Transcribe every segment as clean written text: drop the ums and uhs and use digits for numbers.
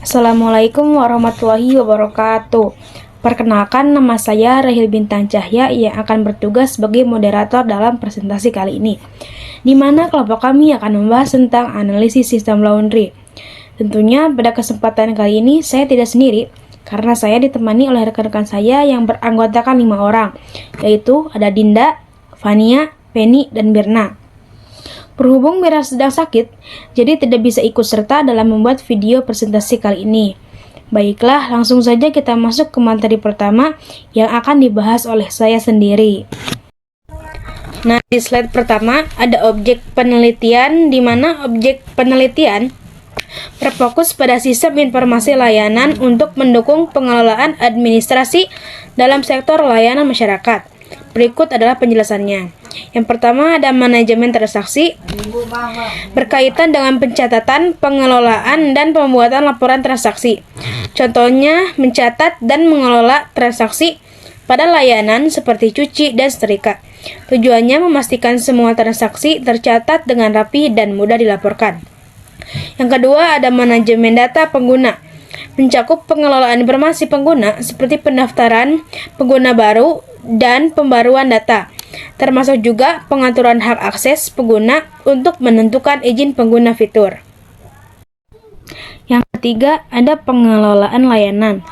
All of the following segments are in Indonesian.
Assalamualaikum warahmatullahi wabarakatuh. Perkenalkan, nama saya Rahil Bintang Cahya yang akan bertugas sebagai moderator dalam presentasi kali ini, di mana kelompok kami akan membahas tentang analisis sistem laundry. Tentunya pada kesempatan kali ini saya tidak sendiri, karena saya ditemani oleh rekan-rekan saya yang beranggotakan 5 orang, yaitu ada Dinda, Fania, Penny, dan Mirna. Berhubung Mira sedang sakit, jadi tidak bisa ikut serta dalam membuat video presentasi kali ini. Baiklah, langsung saja kita masuk ke materi pertama yang akan dibahas oleh saya sendiri. Nah, di slide pertama ada objek penelitian, di mana objek penelitian berfokus pada sistem informasi layanan untuk mendukung pengelolaan administrasi dalam sektor layanan masyarakat. Berikut adalah penjelasannya. Yang pertama ada manajemen transaksi, berkaitan dengan pencatatan, pengelolaan, dan pembuatan laporan transaksi. Contohnya, mencatat dan mengelola transaksi pada layanan seperti cuci dan setrika. Tujuannya memastikan semua transaksi tercatat dengan rapi dan mudah dilaporkan. Yang kedua ada manajemen data pengguna, mencakup pengelolaan informasi pengguna seperti pendaftaran pengguna baru dan pembaruan data, termasuk juga pengaturan hak akses pengguna untuk menentukan izin pengguna fitur. Yang ketiga ada pengelolaan layanan,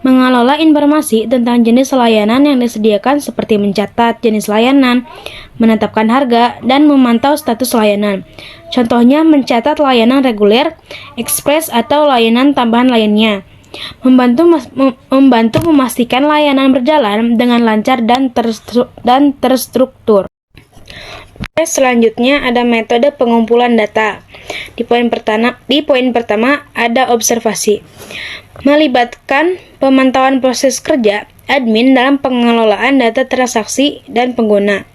mengelola informasi tentang jenis layanan yang disediakan seperti mencatat jenis layanan, menetapkan harga, dan memantau status layanan. Contohnya mencatat layanan reguler, ekspres, atau layanan tambahan lainnya. Membantu memastikan layanan berjalan dengan lancar dan terstruktur. Selanjutnya ada metode pengumpulan data. Di poin pertama ada observasi, melibatkan pemantauan proses kerja admin dalam pengelolaan data transaksi dan pengguna.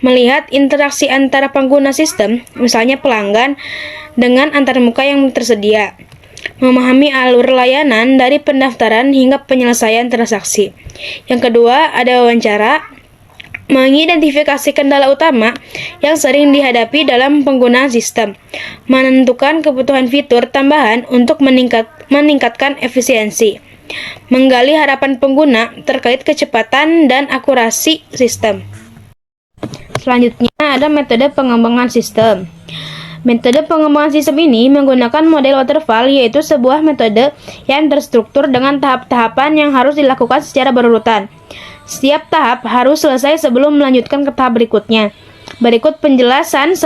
Melihat interaksi antara pengguna sistem, misalnya pelanggan, dengan antarmuka yang tersedia. Memahami alur layanan dari pendaftaran hingga penyelesaian transaksi. Yang kedua, ada wawancara, mengidentifikasi kendala utama yang sering dihadapi dalam penggunaan sistem, menentukan kebutuhan fitur tambahan untuk meningkatkan efisiensi, menggali harapan pengguna terkait kecepatan dan akurasi sistem. Selanjutnya ada metode pengembangan sistem. Metode pengembangan sistem ini menggunakan model waterfall, yaitu sebuah metode yang terstruktur dengan tahap-tahapan yang harus dilakukan secara berurutan. Setiap tahap harus selesai sebelum melanjutkan ke tahap berikutnya. Berikut penjelasan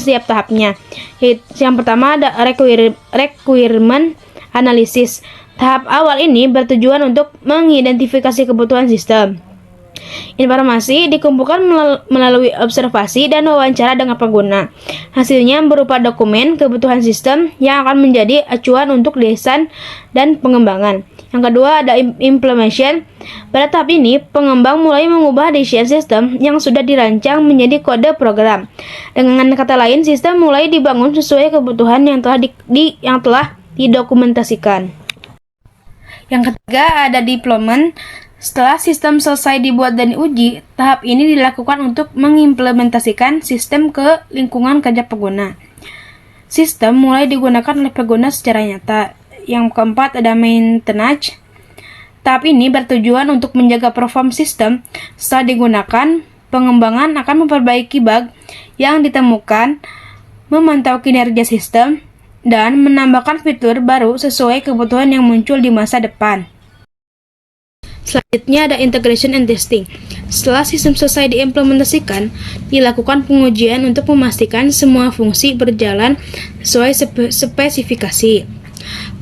setiap tahapnya. Yang pertama ada requirement analysis. Tahap awal ini bertujuan untuk mengidentifikasi kebutuhan sistem. Informasi dikumpulkan melalui observasi dan wawancara dengan pengguna. Hasilnya berupa dokumen kebutuhan sistem yang akan menjadi acuan untuk desain dan pengembangan. Yang kedua ada implementation. Pada tahap ini, pengembang mulai mengubah desain sistem yang sudah dirancang menjadi kode program. Dengan kata lain, sistem mulai dibangun sesuai kebutuhan yang telah didokumentasikan. Yang ketiga ada deployment. Setelah sistem selesai dibuat dan diuji, tahap ini dilakukan untuk mengimplementasikan sistem ke lingkungan kerja pengguna. Sistem mulai digunakan oleh pengguna secara nyata. Yang keempat ada maintenance. Tahap ini bertujuan untuk menjaga perform sistem. Setelah digunakan, pengembangan akan memperbaiki bug yang ditemukan, memantau kinerja sistem, dan menambahkan fitur baru sesuai kebutuhan yang muncul di masa depan. Selanjutnya ada integration and testing. Setelah sistem selesai diimplementasikan, dilakukan pengujian untuk memastikan semua fungsi berjalan sesuai spesifikasi.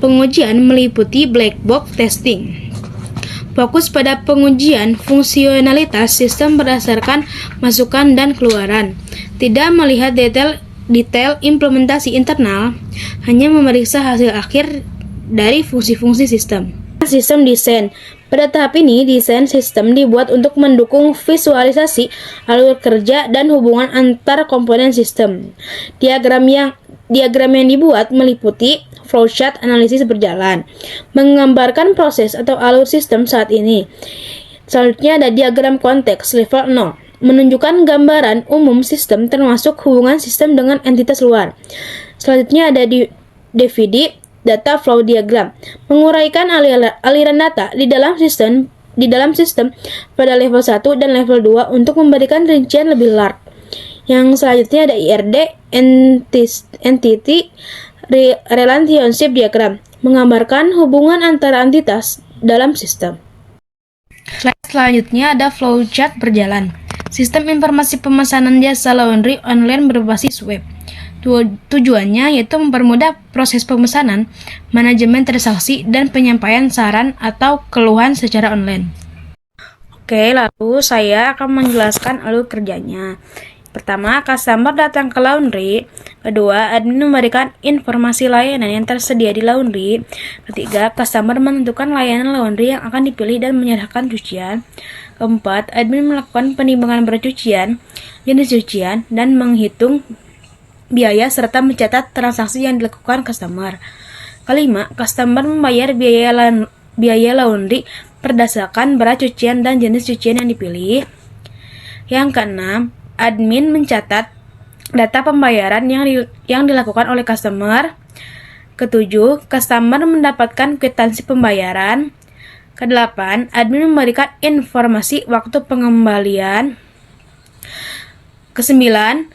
Pengujian meliputi black box testing. Fokus pada pengujian fungsionalitas sistem berdasarkan masukan dan keluaran. Tidak melihat detail implementasi internal, hanya memeriksa hasil akhir dari fungsi-fungsi sistem. Sistem desain. Pada tahap ini, desain sistem dibuat untuk mendukung visualisasi alur kerja dan hubungan antar komponen sistem. Diagram yang dibuat meliputi flowchart analisis berjalan, menggambarkan proses atau alur sistem saat ini. Selanjutnya ada diagram konteks level 0, menunjukkan gambaran umum sistem termasuk hubungan sistem dengan entitas luar. Selanjutnya ada DVD data flow diagram, menguraikan aliran data di dalam sistem pada level 1 dan level 2 untuk memberikan rincian lebih large. Yang selanjutnya ada IRD, Entity Relationship Diagram, menggambarkan hubungan antara entitas dalam sistem. Selanjutnya ada flowchart berjalan. Sistem informasi pemesanan jasa laundry online berbasis web. Tujuannya yaitu mempermudah proses pemesanan, manajemen transaksi, dan penyampaian saran atau keluhan secara online. Oke, lalu saya akan menjelaskan alur kerjanya. Pertama, customer datang ke laundry. Kedua, admin memberikan informasi layanan yang tersedia di laundry. Ketiga, customer menentukan layanan laundry yang akan dipilih dan menyerahkan cucian. Keempat, admin melakukan penimbangan berat cucian, jenis cucian, dan menghitung biaya serta mencatat transaksi yang dilakukan customer. Kelima, customer membayar biaya laundry berdasarkan berat cucian dan jenis cucian yang dipilih. Yang keenam, admin mencatat data pembayaran yang dilakukan oleh customer. Ketujuh, customer mendapatkan kwitansi pembayaran. Kedelapan, admin memberikan informasi waktu pengembalian. Kesembilan,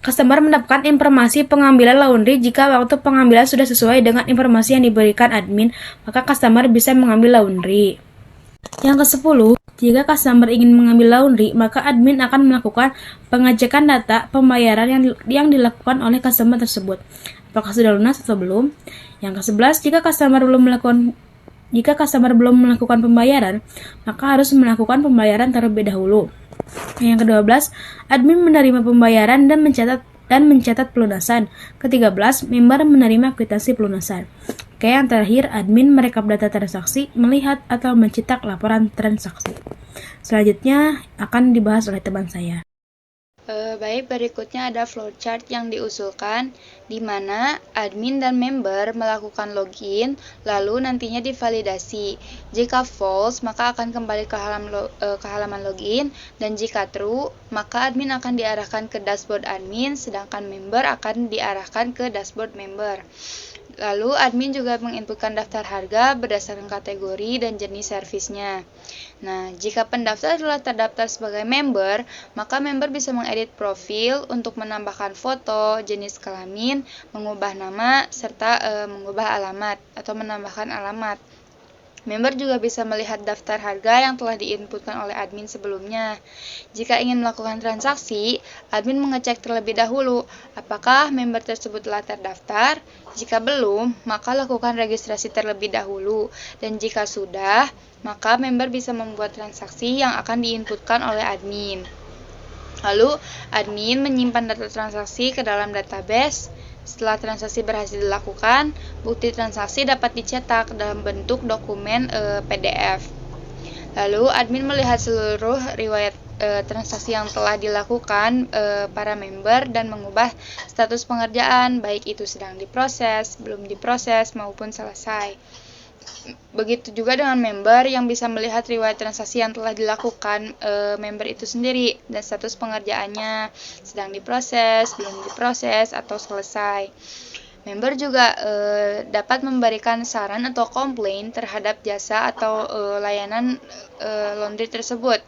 customer mendapatkan informasi pengambilan laundry. Jika waktu pengambilan sudah sesuai dengan informasi yang diberikan admin, maka customer bisa mengambil laundry. Yang ke-10, jika customer ingin mengambil laundry, maka admin akan melakukan pengecekan data pembayaran yang dilakukan oleh customer tersebut. Apakah sudah lunas atau belum? Yang ke-11, jika customer belum melakukan pembayaran, maka harus melakukan pembayaran terlebih dahulu. Yang ke-12, admin menerima pembayaran dan mencatat pelunasan. Ke-13, member menerima kwitansi pelunasan. Oke, yang terakhir, admin merekap data transaksi, melihat atau mencetak laporan transaksi. Selanjutnya akan dibahas oleh teman saya. Baik, berikutnya ada flowchart yang diusulkan, di mana admin dan member melakukan login, lalu nantinya divalidasi. Jika false, maka akan kembali ke halaman login, dan jika true, maka admin akan diarahkan ke dashboard admin, sedangkan member akan diarahkan ke dashboard member. Lalu, admin juga menginputkan daftar harga berdasarkan kategori dan jenis servisnya. Nah, jika pendaftar telah terdaftar sebagai member, maka member bisa mengedit profil untuk menambahkan foto, jenis kelamin, mengubah nama, serta mengubah alamat atau menambahkan alamat. Member juga bisa melihat daftar harga yang telah diinputkan oleh admin sebelumnya. Jika ingin melakukan transaksi, admin mengecek terlebih dahulu apakah member tersebut telah terdaftar. Jika belum, maka lakukan registrasi terlebih dahulu. Dan jika sudah, maka member bisa membuat transaksi yang akan diinputkan oleh admin. Lalu, admin menyimpan data transaksi ke dalam database. Setelah transaksi berhasil dilakukan, bukti transaksi dapat dicetak dalam bentuk dokumen PDF. Lalu, admin melihat seluruh riwayat transaksi yang telah dilakukan para member dan mengubah status pengerjaan, baik itu sedang diproses, belum diproses, maupun selesai. Begitu juga dengan member yang bisa melihat riwayat transaksi yang telah dilakukan member itu sendiri dan status pengerjaannya sedang diproses, belum diproses, atau selesai. Member juga dapat memberikan saran atau komplain terhadap jasa atau layanan laundry tersebut.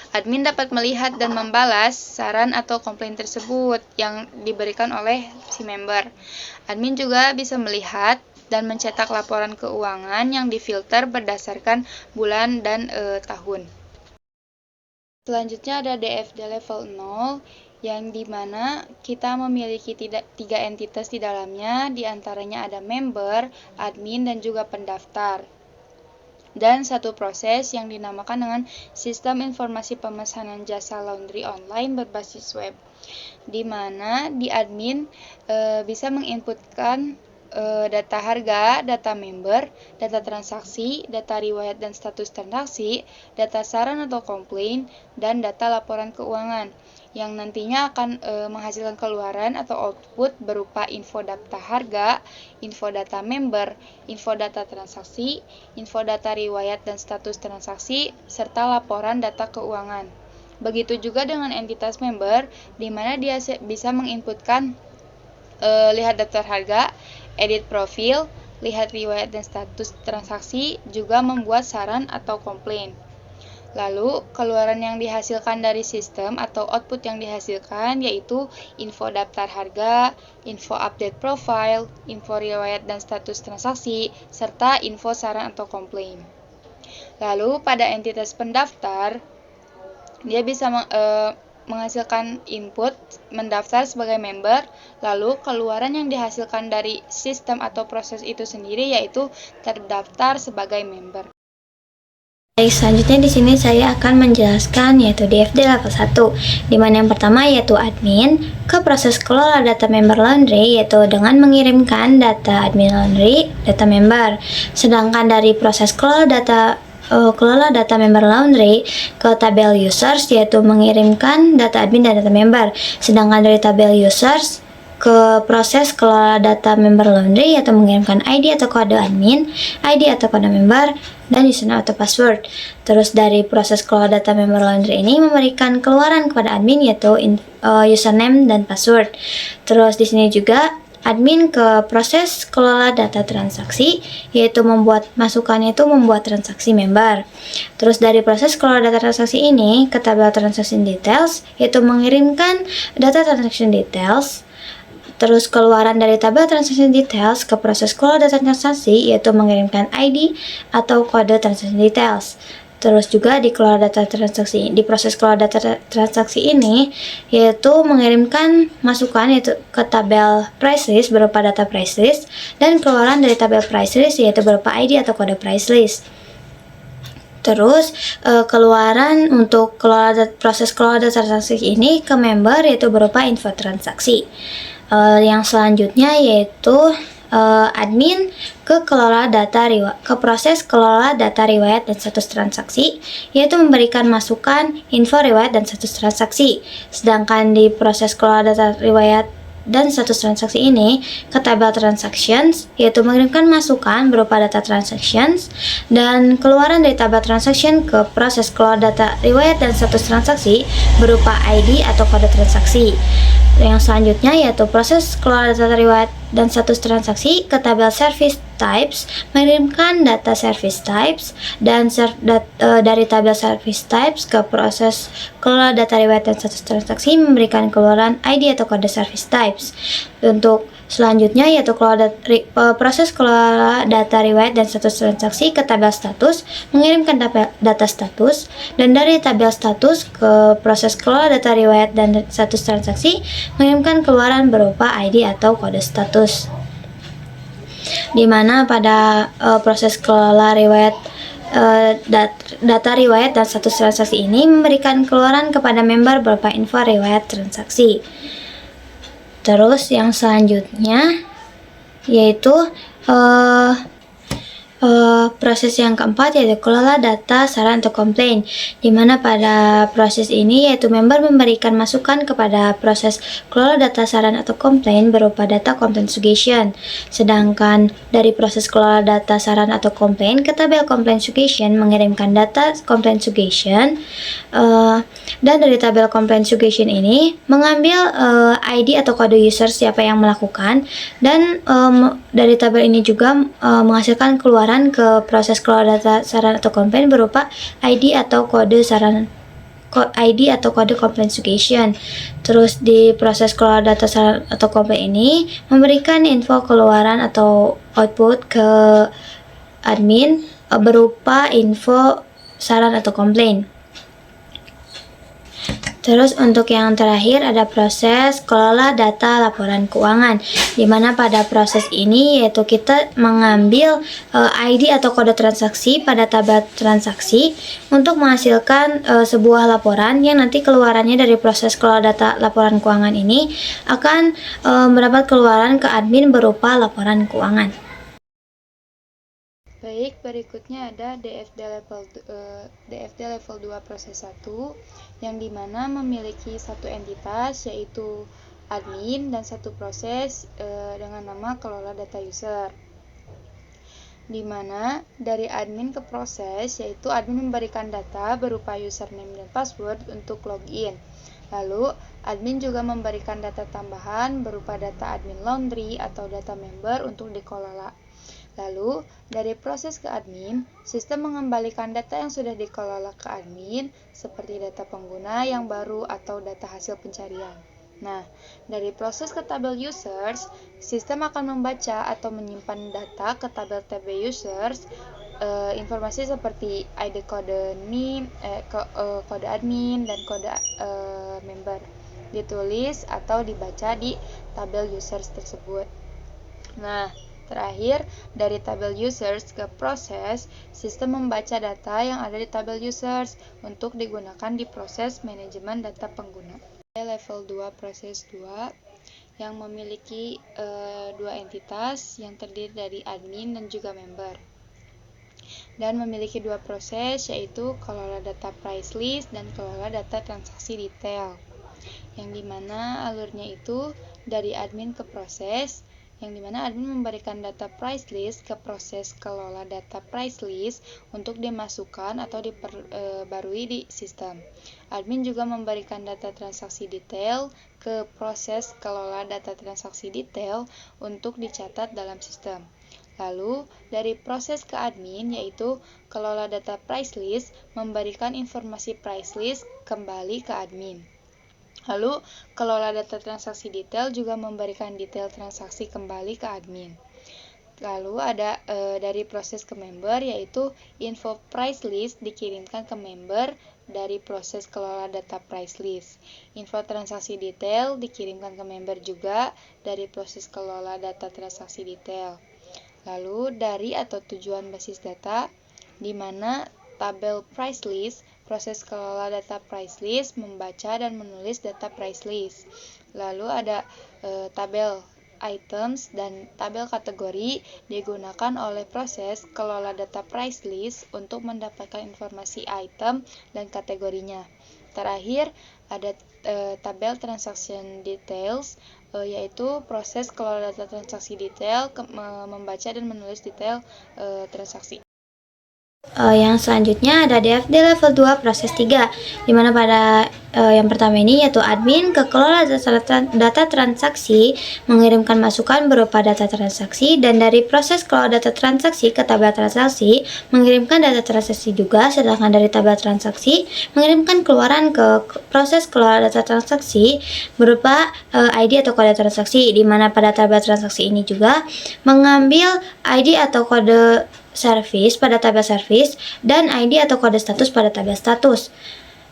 Admin dapat melihat dan membalas saran atau komplain tersebut yang diberikan oleh si member. Admin juga bisa melihat dan mencetak laporan keuangan yang difilter berdasarkan bulan dan tahun. Selanjutnya ada DFD level 0, yang dimana kita memiliki tiga entitas di dalamnya, diantaranya ada member, admin, dan juga pendaftar. Dan satu proses yang dinamakan dengan Sistem Informasi Pemesanan Jasa Laundry Online berbasis web, di mana di admin bisa menginputkan data harga, data member, data transaksi, data riwayat dan status transaksi, data saran atau komplain, dan data laporan keuangan, yang nantinya akan menghasilkan keluaran atau output berupa info data harga, info data member, info data transaksi, info data riwayat dan status transaksi, serta laporan data keuangan. Begitu juga dengan entitas member, di mana dia bisa menginputkan lihat daftar harga, edit profil, lihat riwayat dan status transaksi, juga membuat saran atau komplain. Lalu, keluaran yang dihasilkan dari sistem atau output yang dihasilkan yaitu info daftar harga, info update profile, info riwayat dan status transaksi, serta info saran atau komplain. Lalu, pada entitas pendaftar, dia bisa menghasilkan input mendaftar sebagai member, lalu keluaran yang dihasilkan dari sistem atau proses itu sendiri yaitu terdaftar sebagai member. Baik, selanjutnya di sini saya akan menjelaskan yaitu DFD level 1, di mana yang pertama yaitu admin ke proses kelola data member laundry, yaitu dengan mengirimkan data admin laundry data member. Sedangkan dari proses kelola data member laundry ke tabel users, yaitu mengirimkan data admin dan data member. Sedangkan dari tabel users ke proses kelola data member laundry, yaitu mengirimkan ID atau kode admin, ID atau kode member, dan username atau password. Terus dari proses kelola data member laundry ini memberikan keluaran kepada admin, yaitu username dan password. Terus di sini juga admin ke proses kelola data transaksi, yaitu membuat transaksi member. Terus dari proses kelola data transaksi ini ke tabel transaction details, yaitu mengirimkan data transaction details. Terus keluaran dari tabel transaction details ke proses kelola data transaksi, yaitu mengirimkan ID atau kode transaction details. Terus juga di proses kelola data transaksi ini, yaitu mengirimkan masukan yaitu ke tabel price list berupa data price list, dan keluaran dari tabel price list yaitu berupa ID atau kode price list. Terus keluaran untuk proses kelola data transaksi ini ke member yaitu berupa info transaksi. Yang selanjutnya yaitu admin ke proses kelola data riwayat dan status transaksi, yaitu memberikan masukan info riwayat dan status transaksi. Sedangkan di proses kelola data riwayat dan status transaksi ini ke tabel transactions, yaitu mengirimkan masukan berupa data transactions, dan keluaran dari tabel transaction ke proses kelola data riwayat dan status transaksi berupa ID atau kode transaksi. Yang selanjutnya yaitu proses kelola data riwayat dan status transaksi ke tabel service types, mengirimkan data service types, dan dari tabel service types ke proses kelola data riwayat dan status transaksi memberikan keluaran ID atau kode service types. Untuk selanjutnya yaitu proses kelola data riwayat dan status transaksi ke tabel status, mengirimkan data status, dan dari tabel status ke proses kelola data riwayat dan status transaksi mengirimkan keluaran berupa ID atau kode status. Di mana pada proses kelola data riwayat dan status transaksi ini memberikan keluaran kepada member berupa info riwayat transaksi. Terus yang selanjutnya yaitu proses yang keempat yaitu kelola data saran atau komplain, di mana pada proses ini yaitu member memberikan masukan kepada proses kelola data saran atau komplain berupa data complaint suggestion. Sedangkan dari proses kelola data saran atau komplain ke tabel complaint suggestion mengirimkan data complaint suggestion, dan dari tabel complaint suggestion ini mengambil ID atau kode user siapa yang melakukan, dan dari tabel ini juga menghasilkan keluaran ke proses kelola data saran atau komplain berupa ID atau kode complaint suggestion. Terus di proses kelola data saran atau komplain ini memberikan info keluaran atau output ke admin berupa info saran atau komplain. Terus untuk yang terakhir ada proses kelola data laporan keuangan, di mana pada proses ini yaitu kita mengambil ID atau kode transaksi pada tabel transaksi untuk menghasilkan sebuah laporan yang nanti keluarannya dari proses kelola data laporan keuangan ini akan mendapat keluaran ke admin berupa laporan keuangan. Baik, berikutnya ada DFD level 2 proses 1 yang dimana memiliki satu entitas yaitu admin dan satu proses dengan nama kelola data user. Dimana dari admin ke proses yaitu admin memberikan data berupa username dan password untuk login. Lalu, admin juga memberikan data tambahan berupa data admin laundry atau data member untuk dikelola. Lalu, dari proses ke admin, sistem mengembalikan data yang sudah dikelola ke admin, seperti data pengguna yang baru atau data hasil pencarian. Nah, dari proses ke tabel users, sistem akan membaca atau menyimpan data ke tabel users, informasi seperti ID kode NIM, kode admin, dan kode member ditulis atau dibaca di tabel users tersebut. Nah, terakhir, dari tabel users ke proses, sistem membaca data yang ada di tabel users untuk digunakan di proses manajemen data pengguna. Level 2 proses 2 yang memiliki dua entitas yang terdiri dari admin dan juga member. Dan memiliki dua proses, yaitu kelola data price list dan kelola data transaksi detail. Yang dimana alurnya itu dari admin ke proses, yang dimana admin memberikan data price list ke proses kelola data price list untuk dimasukkan atau diperbarui di sistem. Admin juga memberikan data transaksi detail ke proses kelola data transaksi detail untuk dicatat dalam sistem. Lalu, dari proses ke admin, yaitu kelola data price list, memberikan informasi price list kembali ke admin. Lalu, kelola data transaksi detail juga memberikan detail transaksi kembali ke admin. Lalu ada dari proses ke member, yaitu info price list dikirimkan ke member dari proses kelola data price list. Info transaksi detail dikirimkan ke member juga dari proses kelola data transaksi detail. Lalu dari atau tujuan basis data, di mana tabel price list, proses kelola data price list membaca dan menulis data price list. Lalu ada tabel items dan tabel kategori digunakan oleh proses kelola data price list untuk mendapatkan informasi item dan kategorinya. Terakhir ada tabel transaction details, yaitu proses kelola data transaksi detail membaca dan menulis detail transaksi. Yang selanjutnya ada DFD level 2 proses 3, dimana pada yang pertama ini yaitu admin ke kelola data transaksi mengirimkan masukan berupa data transaksi, dan dari proses kelola data transaksi ke tabel transaksi mengirimkan data transaksi juga, sedangkan dari tabel transaksi mengirimkan keluaran ke proses kelola data transaksi berupa ID atau kode transaksi, dimana pada tabel transaksi ini juga mengambil ID atau kode service pada tabel service dan ID atau kode status pada tabel status.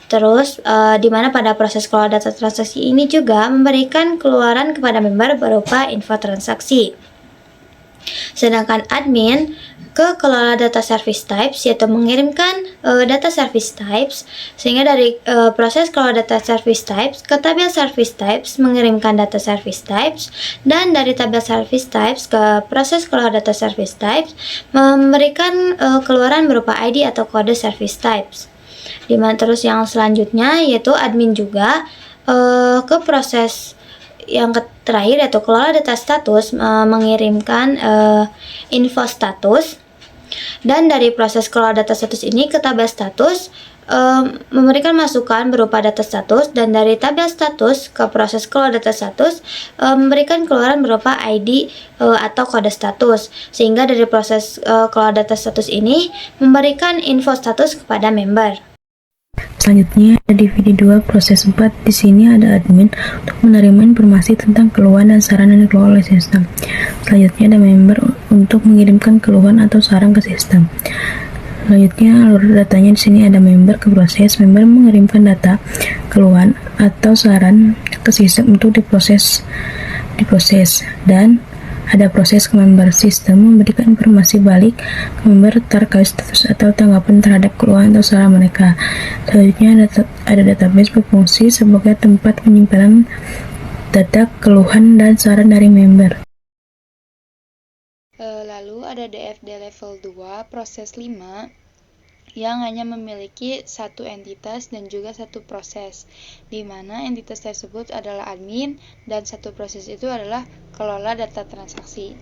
Terus, di mana pada proses kelola data transaksi ini juga memberikan keluaran kepada member berupa info transaksi. Sedangkan admin ke kelola data service types, yaitu mengirimkan data service types, sehingga dari proses kelola data service types ke tabel service types mengirimkan data service types, dan dari tabel service types ke proses kelola data service types memberikan keluaran berupa ID atau kode service types. Dimana terus yang selanjutnya yaitu admin juga ke proses yang terakhir yaitu kelola data status mengirimkan info status, dan dari proses kelola data status ini ke tabel status memberikan masukan berupa data status, dan dari tabel status ke proses kelola data status memberikan keluaran berupa ID atau kode status, sehingga dari proses kelola data status ini memberikan info status kepada member. Selanjutnya ada DVD 2 proses 4. Di sini ada admin untuk menerima informasi tentang keluhan dan saran yang dikelola oleh sistem. Selanjutnya ada member untuk mengirimkan keluhan atau saran ke sistem. Selanjutnya alur datanya di sini ada member ke proses. Member mengirimkan data, keluhan atau saran ke sistem untuk diproses, dan ada proses ke member. Sistem memberikan informasi balik ke member terkait status atau tanggapan terhadap keluhan atau saran mereka. Selanjutnya ada database berfungsi sebagai tempat penyimpanan data keluhan dan saran dari member. Lalu ada DFD level 2 proses 5 yang hanya memiliki satu entitas dan juga satu proses, di mana entitas tersebut adalah admin dan satu proses itu adalah kelola data transaksi.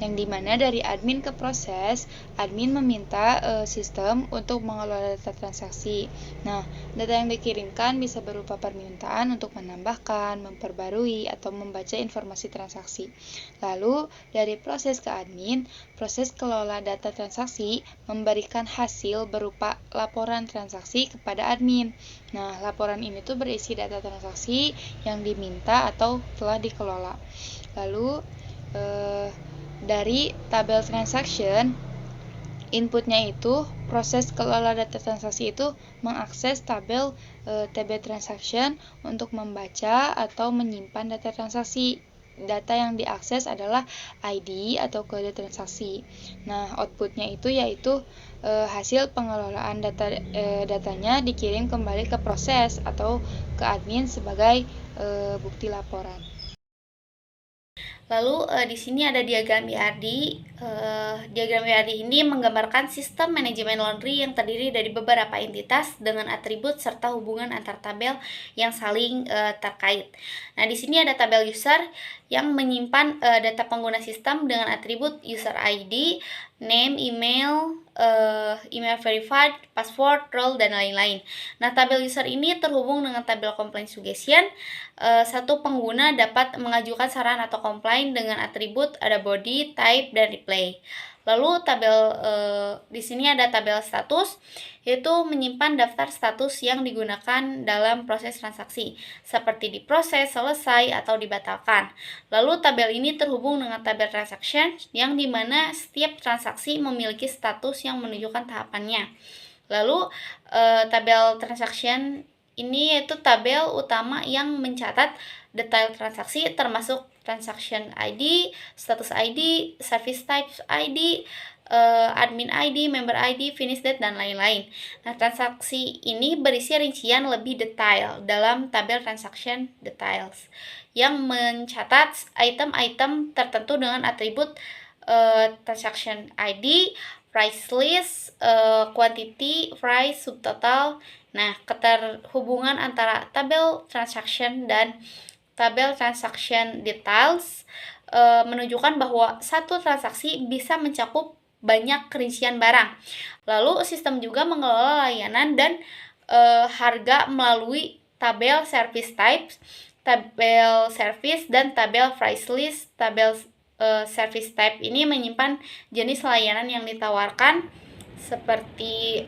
yang dimana dari admin ke proses, admin meminta sistem untuk mengelola data transaksi. Nah, data yang dikirimkan bisa berupa permintaan untuk menambahkan, memperbarui, atau membaca informasi transaksi. Lalu, dari proses ke admin, proses kelola data transaksi memberikan hasil berupa laporan transaksi kepada admin. Nah, laporan ini tuh berisi data transaksi yang diminta atau telah dikelola. Lalu, dari tabel transaction, inputnya itu proses kelola data transaksi itu mengakses tabel TB transaction untuk membaca atau menyimpan data transaksi. Data yang diakses adalah ID atau kode transaksi. Nah, outputnya itu yaitu hasil pengelolaan datanya dikirim kembali ke proses atau ke admin sebagai bukti laporan. Lalu di sini ada diagram IRD. Diagram IRD ini menggambarkan sistem manajemen laundry yang terdiri dari beberapa entitas dengan atribut serta hubungan antar tabel yang saling terkait. Nah, di sini ada tabel user yang menyimpan data pengguna sistem dengan atribut user ID, name, email, email verified, password, role, dan lain-lain. Nah, tabel user ini terhubung dengan tabel complaint suggestion. Satu pengguna dapat mengajukan saran atau komplain dengan atribut ada body, type, dan replay. Lalu di sini ada tabel status, yaitu menyimpan daftar status yang digunakan dalam proses transaksi, seperti diproses, selesai, atau dibatalkan. Lalu tabel ini terhubung dengan tabel transaction, yang dimana setiap transaksi memiliki status yang menunjukkan tahapannya. Lalu tabel transaction ini yaitu tabel utama yang mencatat detail transaksi termasuk transaction ID, status ID, service type ID, admin ID, member ID, finish date, dan lain-lain. Nah, transaksi ini berisi rincian lebih detail dalam tabel transaction details yang mencatat item-item tertentu dengan atribut transaction ID, price list, quantity, price, subtotal. Nah, keterhubungan antara tabel transaction dan tabel transaction details menunjukkan bahwa satu transaksi bisa mencakup banyak rincian barang. Lalu, sistem juga mengelola layanan dan harga melalui tabel service types, tabel service, dan tabel price list. Tabel service type ini menyimpan jenis layanan yang ditawarkan seperti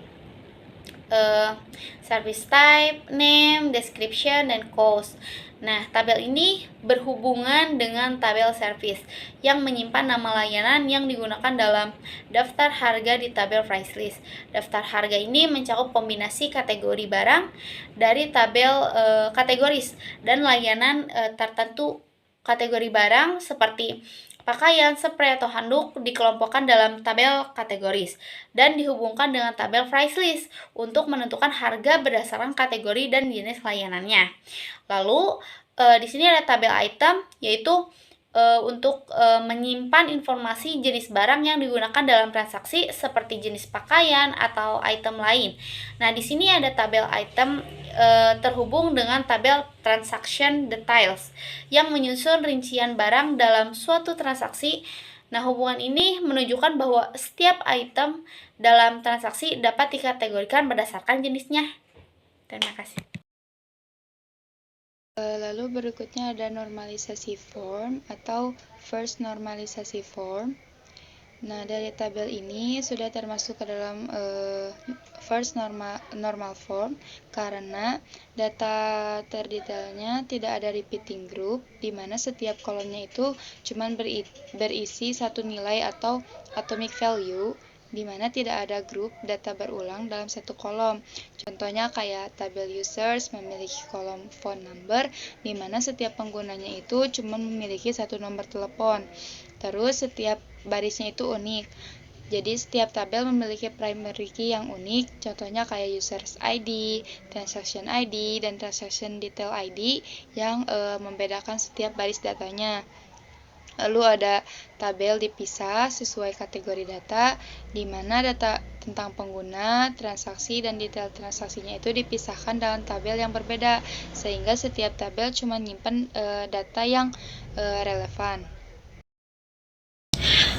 service type, name, description, dan cost. Nah, tabel ini berhubungan dengan tabel service yang menyimpan nama layanan yang digunakan dalam daftar harga di tabel price list. Daftar harga ini mencakup kombinasi kategori barang dari tabel kategoris dan layanan tertentu. Kategori barang seperti pakaian, spray, atau handuk dikelompokkan dalam tabel kategoris dan dihubungkan dengan tabel price list untuk menentukan harga berdasarkan kategori dan jenis layanannya. Lalu di sini ada tabel item, yaitu untuk menyimpan informasi jenis barang yang digunakan dalam transaksi seperti jenis pakaian atau item lain. Nah, di sini ada tabel item terhubung dengan tabel transaction details yang menyusun rincian barang dalam suatu transaksi. Nah, hubungan ini menunjukkan bahwa setiap item dalam transaksi dapat dikategorikan berdasarkan jenisnya. Terima kasih. Lalu berikutnya ada normalisasi form atau first normalisasi form. Nah, dari tabel ini sudah termasuk ke dalam first normal form karena data terdetailnya tidak ada repeating group, di mana setiap kolomnya itu cuma berisi satu nilai atau atomic value, di mana tidak ada grup data berulang dalam satu kolom. Contohnya kayak tabel users memiliki kolom phone number, di mana setiap penggunanya itu cuma memiliki satu nomor telepon. Terus setiap barisnya itu unik. Jadi setiap tabel memiliki primary key yang unik. Contohnya kayak users ID, transaction ID, dan transaction detail ID yang membedakan setiap baris datanya. Lalu ada tabel dipisah sesuai kategori data, di mana data tentang pengguna, transaksi, dan detail transaksinya itu dipisahkan dalam tabel yang berbeda, sehingga setiap tabel cuma nyimpen data yang relevan.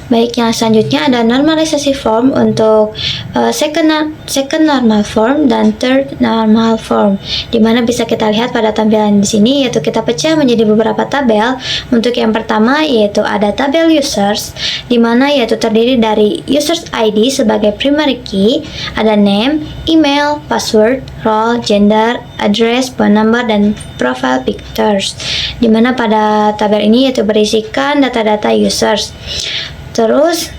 Baik, yang selanjutnya ada normalisasi form untuk second normal form dan third normal form, di mana bisa kita lihat pada tampilan di sini, yaitu kita pecah menjadi beberapa tabel. Untuk yang pertama yaitu ada tabel users, di mana yaitu terdiri dari users ID sebagai primary key, ada name, email, password, role, gender, address, phone number, dan profile pictures, di mana pada tabel ini yaitu berisikan data-data users. Terus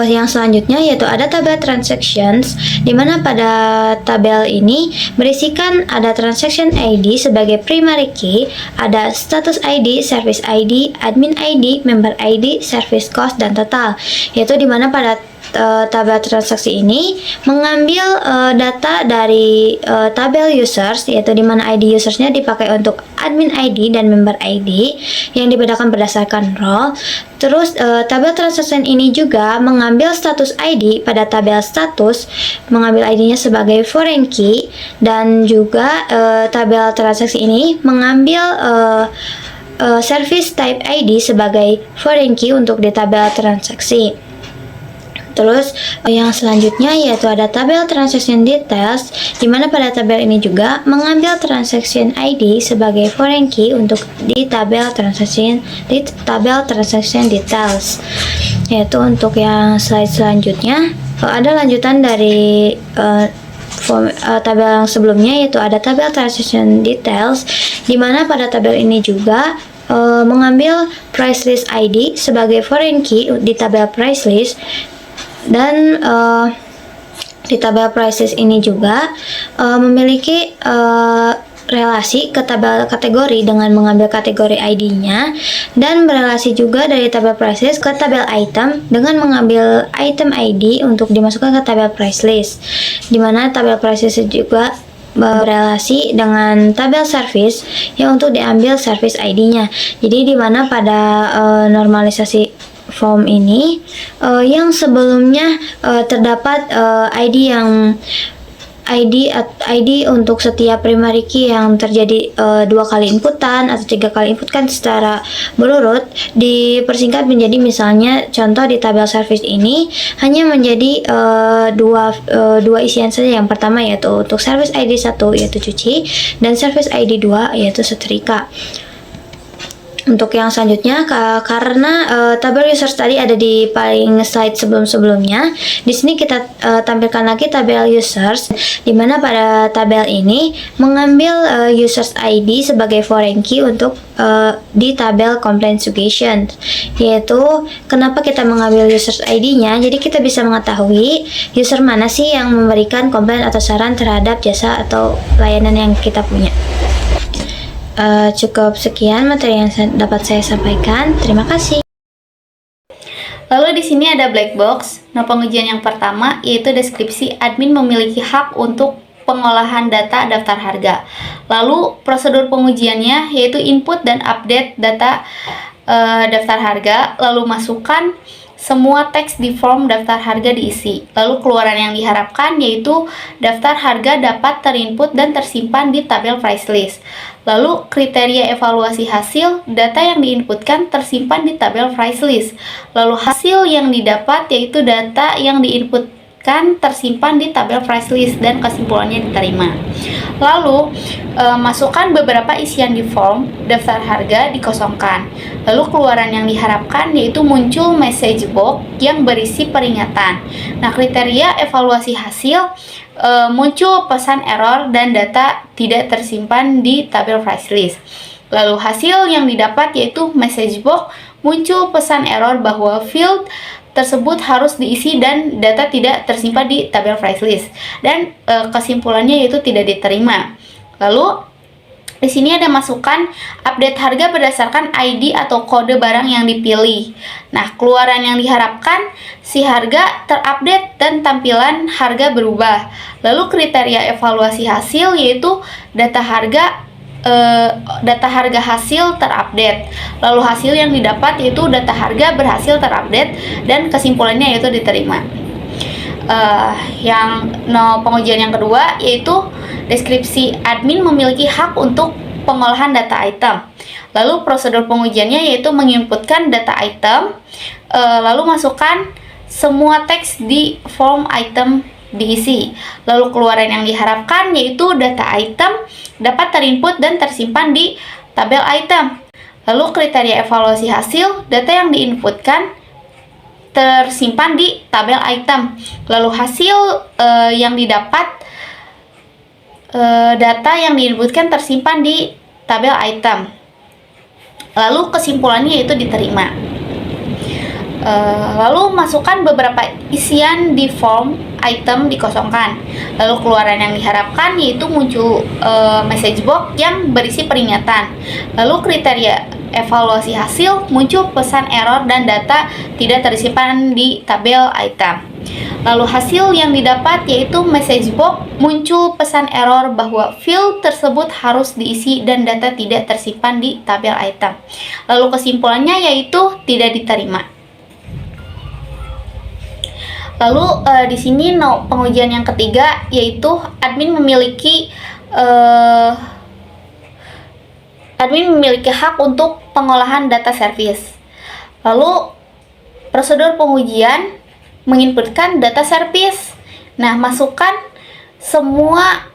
yang selanjutnya yaitu ada tabel transactions, di mana pada tabel ini berisikan ada transaction ID sebagai primary key, ada status ID, service ID, admin ID, member ID, service cost, dan total, yaitu di mana pada tabel transaksi ini mengambil data dari tabel users, yaitu di mana ID usersnya dipakai untuk admin ID dan member ID yang dibedakan berdasarkan role. Terus tabel transaction ini juga mengambil status ID pada tabel status, mengambil ID-nya sebagai foreign key, dan juga tabel transaksi ini mengambil service type ID sebagai foreign key untuk di tabel transaksi. Terus yang selanjutnya yaitu ada tabel transaction details, di mana pada tabel ini juga mengambil transaction ID sebagai foreign key untuk di tabel transaction details. Yaitu untuk yang slide selanjutnya ada lanjutan dari tabel yang sebelumnya, yaitu ada tabel transaction details, di mana pada tabel ini juga mengambil price list ID sebagai foreign key di tabel price list. Dan di tabel price list ini juga memiliki relasi ke tabel kategori dengan mengambil kategori ID-nya, dan berelasi juga dari tabel price list ke tabel item dengan mengambil item ID untuk dimasukkan ke tabel price list, di mana tabel price list juga berelasi dengan tabel service yang untuk diambil service ID-nya. Jadi di mana pada normalisasi form ini yang sebelumnya terdapat ID untuk setiap primary key yang terjadi 2 kali inputan atau 3 kali inputkan secara berurut, dipersingkat menjadi, misalnya contoh di tabel service ini hanya menjadi dua isian saja. Yang pertama yaitu untuk service ID 1 yaitu cuci, dan service ID 2 yaitu setrika. Untuk yang selanjutnya, karena tabel users tadi ada di paling slide sebelum-sebelumnya, di sini kita tampilkan lagi tabel users, di mana pada tabel ini mengambil users ID sebagai foreign key untuk di tabel complaint suggestion. Yaitu kenapa kita mengambil users ID-nya? Jadi kita bisa mengetahui user mana sih yang memberikan komplain atau saran terhadap jasa atau layanan yang kita punya. Cukup sekian materi yang dapat saya sampaikan. Terima kasih. Lalu di sini ada black box. Nah, pengujian yang pertama yaitu deskripsi admin memiliki hak untuk pengolahan data daftar harga. Lalu prosedur pengujiannya yaitu input dan update data daftar harga, lalu masukkan semua teks di form daftar harga diisi. Lalu keluaran yang diharapkan yaitu daftar harga dapat terinput dan tersimpan di tabel price list. Lalu kriteria evaluasi hasil, data yang diinputkan tersimpan di tabel price list. Lalu hasil yang didapat yaitu data yang diinputkan tersimpan di tabel price list dan kesimpulannya diterima. Lalu masukkan beberapa isian di form daftar harga dikosongkan. Lalu keluaran yang diharapkan yaitu muncul message box yang berisi peringatan. Nah, kriteria evaluasi hasil muncul pesan error dan data tidak tersimpan di tabel price list. Lalu hasil yang didapat yaitu message box muncul pesan error bahwa field tersebut harus diisi dan data tidak tersimpan di tabel price list, dan kesimpulannya yaitu tidak diterima. Lalu di sini ada masukan update harga berdasarkan ID atau kode barang yang dipilih. Nah, keluaran yang diharapkan si harga terupdate dan tampilan harga berubah. Lalu kriteria evaluasi hasil yaitu data harga hasil terupdate. Lalu hasil yang didapat yaitu data harga berhasil terupdate dan kesimpulannya yaitu diterima. Pengujian yang kedua yaitu deskripsi admin memiliki hak untuk pengolahan data item. Lalu prosedur pengujiannya yaitu menginputkan data item, lalu masukkan semua teks di form item diisi. Lalu keluaran yang diharapkan yaitu data item dapat terinput dan tersimpan di tabel item. Lalu kriteria evaluasi hasil, data yang diinputkan tersimpan di tabel item. Lalu hasil yang didapat, data yang diinputkan tersimpan di tabel item. Lalu kesimpulannya yaitu diterima. Lalu masukkan beberapa isian di form item dikosongkan. Lalu keluaran yang diharapkan yaitu muncul message box yang berisi peringatan. Lalu kriteria evaluasi hasil, muncul pesan error dan data tidak tersimpan di tabel item. Lalu hasil yang didapat yaitu message box, muncul pesan error bahwa field tersebut harus diisi dan data tidak tersimpan di tabel item. Lalu kesimpulannya yaitu tidak diterima. Lalu di sini pengujian yang ketiga yaitu admin memiliki hak untuk pengolahan data service. Lalu prosedur pengujian menginputkan data service. Nah, masukkan semua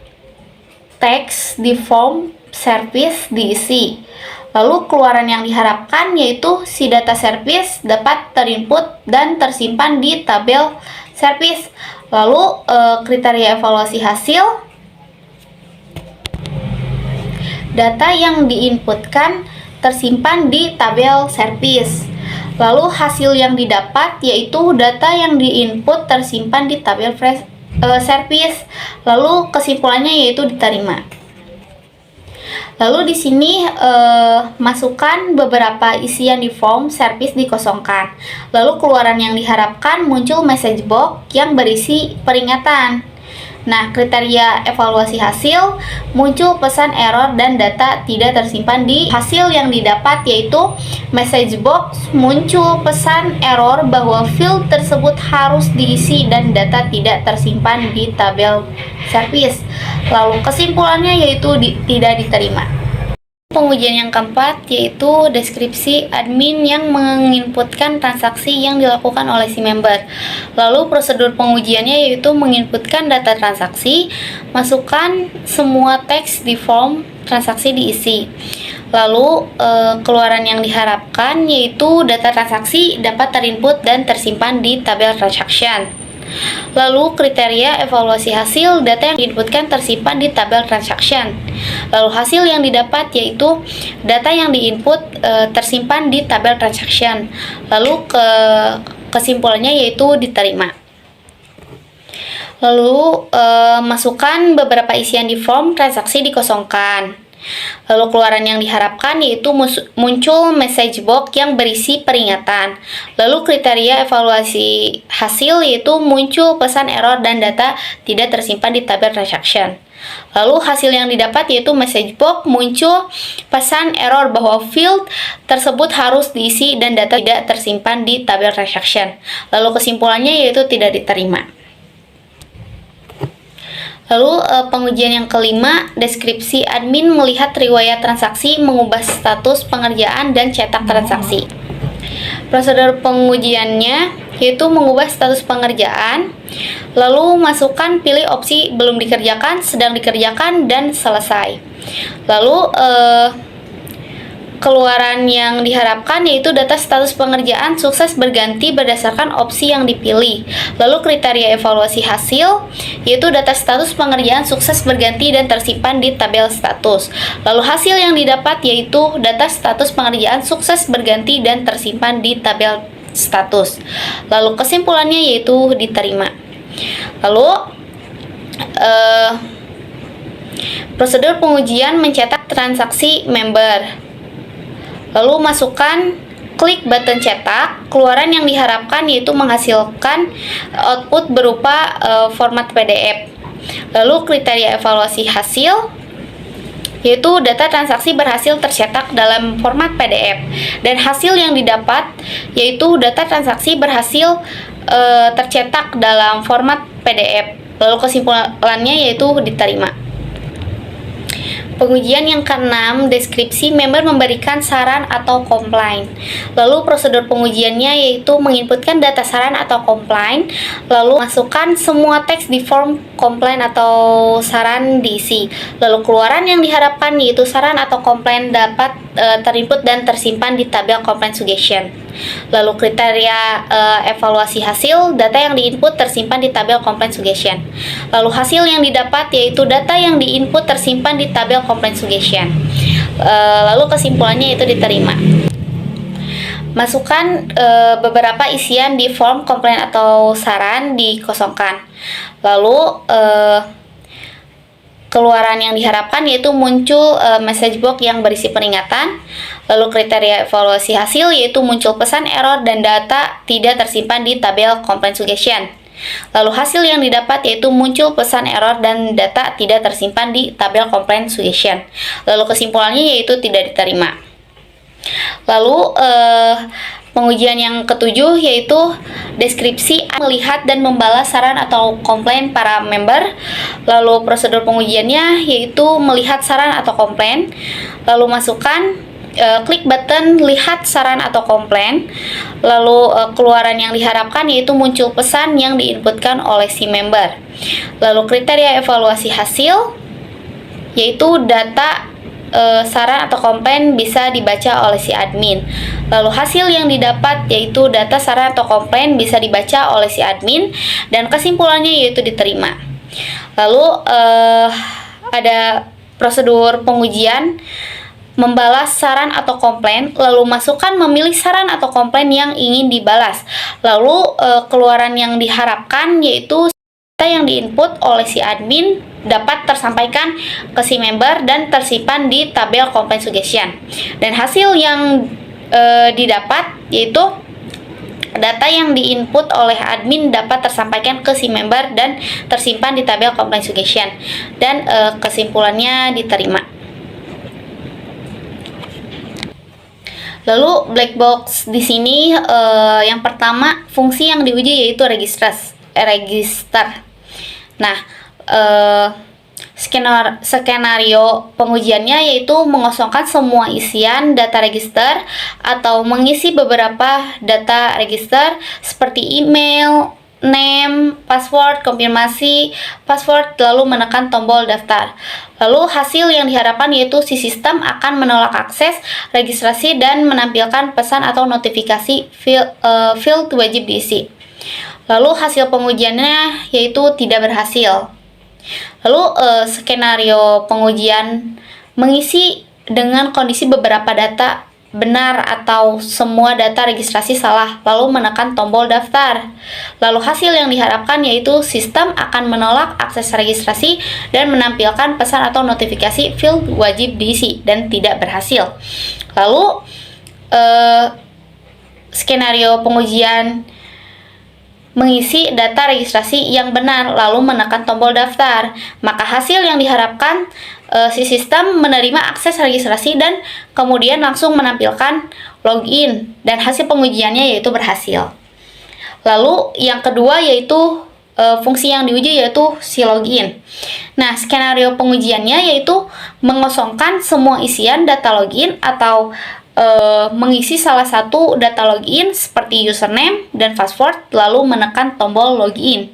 teks di form service diisi. Lalu keluaran yang diharapkan yaitu si data service dapat terinput dan tersimpan di tabel service. Lalu kriteria evaluasi hasil, data yang diinputkan tersimpan di tabel service. Lalu hasil yang didapat yaitu data yang diinput tersimpan di tabel service. Lalu kesimpulannya yaitu diterima. Lalu di sini masukkan beberapa isian di form service dikosongkan. Lalu keluaran yang diharapkan muncul message box yang berisi peringatan. Nah, kriteria evaluasi hasil, muncul pesan error dan data tidak tersimpan di hasil yang didapat yaitu message box, muncul pesan error bahwa field tersebut harus diisi dan data tidak tersimpan di tabel service. Lalu kesimpulannya yaitu tidak diterima. Pengujian yang keempat yaitu deskripsi admin yang menginputkan transaksi yang dilakukan oleh si member. Lalu prosedur pengujiannya yaitu menginputkan data transaksi, masukkan semua teks di form transaksi diisi. Lalu keluaran yang diharapkan yaitu data transaksi dapat terinput dan tersimpan di tabel transaction. Lalu kriteria evaluasi hasil, data yang diinputkan tersimpan di tabel transaction. Lalu hasil yang didapat yaitu data yang diinput tersimpan di tabel transaction. Lalu kesimpulannya yaitu diterima. Lalu masukkan beberapa isian di form transaksi dikosongkan. Lalu keluaran yang diharapkan yaitu muncul message box yang berisi peringatan. Lalu kriteria evaluasi hasil yaitu muncul pesan error dan data tidak tersimpan di tabel transaction. Lalu hasil yang didapat yaitu message box, muncul pesan error bahwa field tersebut harus diisi dan data tidak tersimpan di tabel transaction. Lalu kesimpulannya yaitu tidak diterima. Lalu pengujian yang kelima, deskripsi admin melihat riwayat transaksi, mengubah status pengerjaan, dan cetak transaksi. Prosedur pengujiannya yaitu mengubah status pengerjaan, lalu masukkan pilih opsi belum dikerjakan, sedang dikerjakan, dan selesai. Lalu keluaran yang diharapkan yaitu data status pengerjaan sukses berganti berdasarkan opsi yang dipilih. Lalu kriteria evaluasi hasil yaitu data status pengerjaan sukses berganti dan tersimpan di tabel status. Lalu hasil yang didapat yaitu data status pengerjaan sukses berganti dan tersimpan di tabel status. Lalu kesimpulannya yaitu diterima. Lalu prosedur pengujian mencetak transaksi member. Lalu masukkan klik button cetak. Keluaran yang diharapkan yaitu menghasilkan output berupa format PDF. Lalu kriteria evaluasi hasil yaitu data transaksi berhasil tercetak dalam format PDF, dan hasil yang didapat yaitu data transaksi berhasil tercetak dalam format PDF. Lalu kesimpulannya yaitu diterima. Pengujian yang keenam, deskripsi member memberikan saran atau komplain. Lalu prosedur pengujiannya yaitu menginputkan data saran atau komplain, lalu masukkan semua teks di form komplain atau saran diisi. Lalu keluaran yang diharapkan yaitu saran atau komplain dapat terinput dan tersimpan di tabel komplain suggestion. Lalu kriteria evaluasi hasil, data yang diinput tersimpan di tabel komplain suggestion. Lalu hasil yang didapat yaitu data yang diinput tersimpan di tabel komplain suggestion. Lalu kesimpulannya itu diterima. Masukkan beberapa isian di form komplain atau saran dikosongkan. Lalu keluaran yang diharapkan yaitu muncul message box yang berisi peringatan. Lalu kriteria evaluasi hasil yaitu muncul pesan error dan data tidak tersimpan di tabel komplain suggestion. Lalu hasil yang didapat yaitu muncul pesan error dan data tidak tersimpan di tabel komplain suggestion. Lalu kesimpulannya yaitu tidak diterima. Lalu pengujian yang ketujuh yaitu deskripsi melihat dan membalas saran atau komplain para member. Lalu prosedur pengujiannya yaitu melihat saran atau komplain, lalu masukkan klik button lihat saran atau komplain. Lalu keluaran yang diharapkan yaitu muncul pesan yang diinputkan oleh si member. Lalu kriteria evaluasi hasil yaitu data saran atau komplain bisa dibaca oleh si admin. Lalu hasil yang didapat yaitu data saran atau komplain bisa dibaca oleh si admin dan kesimpulannya yaitu diterima. Lalu ada prosedur pengujian membalas saran atau komplain, lalu masukkan memilih saran atau komplain yang ingin dibalas. Lalu keluaran yang diharapkan yaitu data yang diinput oleh si admin dapat tersampaikan ke si member dan tersimpan di tabel komplain suggestion. Dan hasil yang didapat yaitu data yang diinput oleh admin dapat tersampaikan ke si member dan tersimpan di tabel komplain suggestion. Dan kesimpulannya diterima. Lalu black box di sini yang pertama fungsi yang diuji yaitu register. Nah, skenario pengujiannya yaitu mengosongkan semua isian data register atau mengisi beberapa data register seperti email, name, password, konfirmasi, password, lalu menekan tombol daftar. Lalu hasil yang diharapkan yaitu si sistem akan menolak akses registrasi dan menampilkan pesan atau notifikasi field wajib diisi. Lalu hasil pengujiannya yaitu tidak berhasil. Lalu skenario pengujian mengisi dengan kondisi beberapa data benar atau semua data registrasi salah, lalu menekan tombol daftar. Lalu hasil yang diharapkan yaitu sistem akan menolak akses registrasi dan menampilkan pesan atau notifikasi field wajib diisi dan tidak berhasil. Lalu skenario pengujian mengisi data registrasi yang benar lalu menekan tombol daftar, maka hasil yang diharapkan si sistem menerima akses registrasi dan kemudian langsung menampilkan login dan hasil pengujiannya yaitu berhasil. Lalu yang kedua yaitu fungsi yang diuji yaitu si login. Nah, skenario pengujiannya yaitu mengosongkan semua isian data login atau mengisi salah satu data login seperti username dan password lalu menekan tombol login.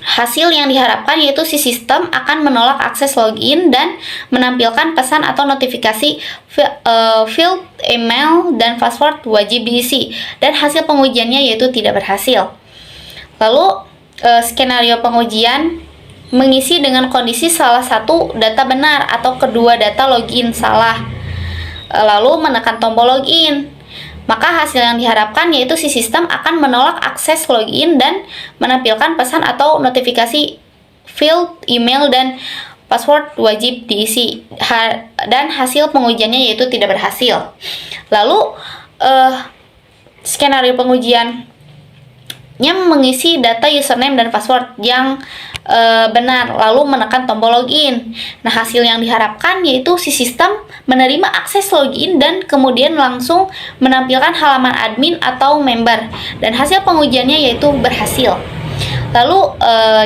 Hasil yang diharapkan yaitu si sistem akan menolak akses login dan menampilkan pesan atau notifikasi field email dan password wajib diisi dan hasil pengujiannya yaitu tidak berhasil. Lalu skenario pengujian mengisi dengan kondisi salah satu data benar atau kedua data login salah, lalu menekan tombol login. Maka hasil yang diharapkan yaitu si sistem akan menolak akses login dan menampilkan pesan atau notifikasi field email dan password wajib diisi dan hasil pengujiannya yaitu tidak berhasil. Lalu skenario pengujiannya mengisi data username dan password yang benar lalu menekan tombol login. Nah, hasil yang diharapkan yaitu si sistem menerima akses login dan kemudian langsung menampilkan halaman admin atau member dan hasil pengujiannya yaitu berhasil. Lalu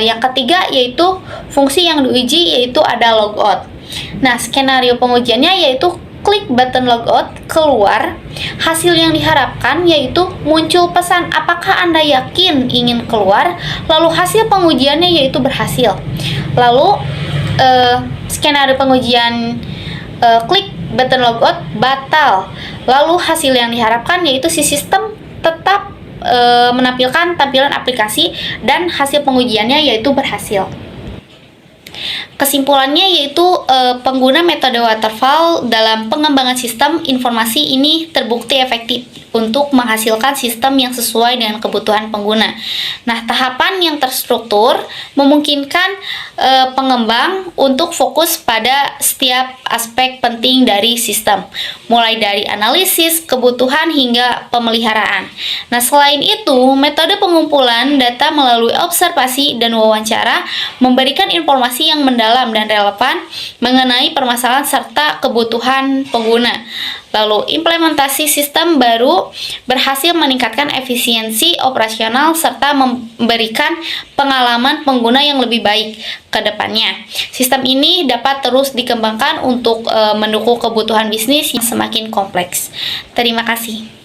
yang ketiga yaitu fungsi yang diuji yaitu ada logout. Nah, skenario pengujiannya yaitu klik button logout, keluar. Hasil yang diharapkan yaitu muncul pesan apakah Anda yakin ingin keluar, lalu hasil pengujiannya yaitu berhasil. Lalu skenario pengujian klik button logout batal. Lalu hasil yang diharapkan yaitu si sistem tetap menampilkan tampilan aplikasi dan hasil pengujiannya yaitu berhasil. Kesimpulannya yaitu pengguna metode waterfall dalam pengembangan sistem informasi ini terbukti efektif untuk menghasilkan sistem yang sesuai dengan kebutuhan pengguna. Nah, tahapan yang terstruktur memungkinkan pengembang untuk fokus pada setiap aspek penting dari sistem, mulai dari analisis, kebutuhan, hingga pemeliharaan. Nah, selain itu, metode pengumpulan data melalui observasi dan wawancara memberikan informasi yang mendalam dan relevan mengenai permasalahan serta kebutuhan pengguna. Lalu, implementasi sistem baru berhasil meningkatkan efisiensi operasional serta memberikan pengalaman pengguna yang lebih baik ke depannya. Sistem ini dapat terus dikembangkan untuk mendukung kebutuhan bisnis yang semakin kompleks. Terima kasih.